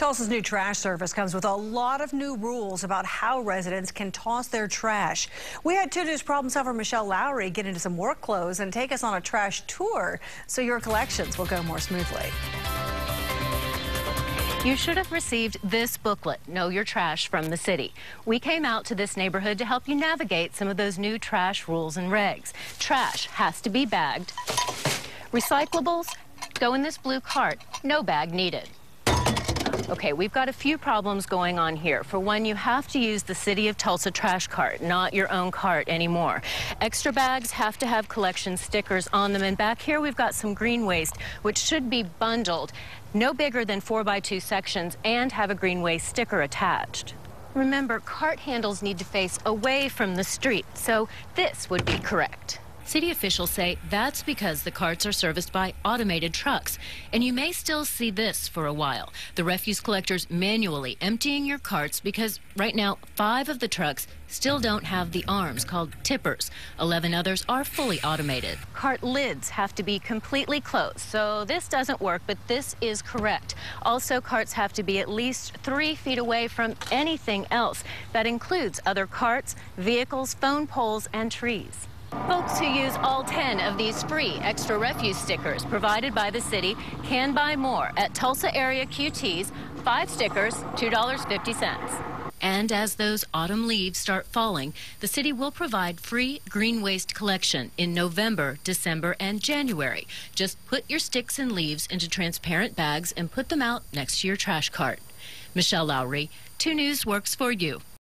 Tulsa's new trash service comes with a lot of new rules about how residents can toss their trash. We had 2 News problem solver Michelle Lowry get into some work clothes and take us on a trash tour so your collections will go more smoothly. You should have received this booklet, Know Your Trash, from the city. We came out to this neighborhood to help you navigate some of those new trash rules and regs. Trash has to be bagged. Recyclables go in this blue cart. No bag needed. Okay, we've got a few problems going on here. For one, you have to use the City of Tulsa trash cart, not your own cart anymore. Extra bags have to have collection stickers on them. And back here, we've got some green waste, which should be bundled, no bigger than 4x2 sections, and have a green waste sticker attached. Remember, cart handles need to face away from the street, so this would be correct. City officials say that's because the carts are serviced by automated trucks. And you may still see this for a while. The refuse collectors manually emptying your carts because right now 5 of the trucks still don't have the arms called tippers. 11 others are fully automated. Cart lids have to be completely closed, so this doesn't work, but this is correct. Also, carts have to be at least 3 feet away from anything else. That includes other carts, vehicles, phone poles, and trees. Folks who use all 10 of these free extra refuse stickers provided by the city can buy more at Tulsa area QT's. 5 stickers, $2.50. And as those autumn leaves start falling, the city will provide free green waste collection in November, December, and January. Just put your sticks and leaves into transparent bags and put them out next to your trash cart. Michelle Lowry, 2 News works for you.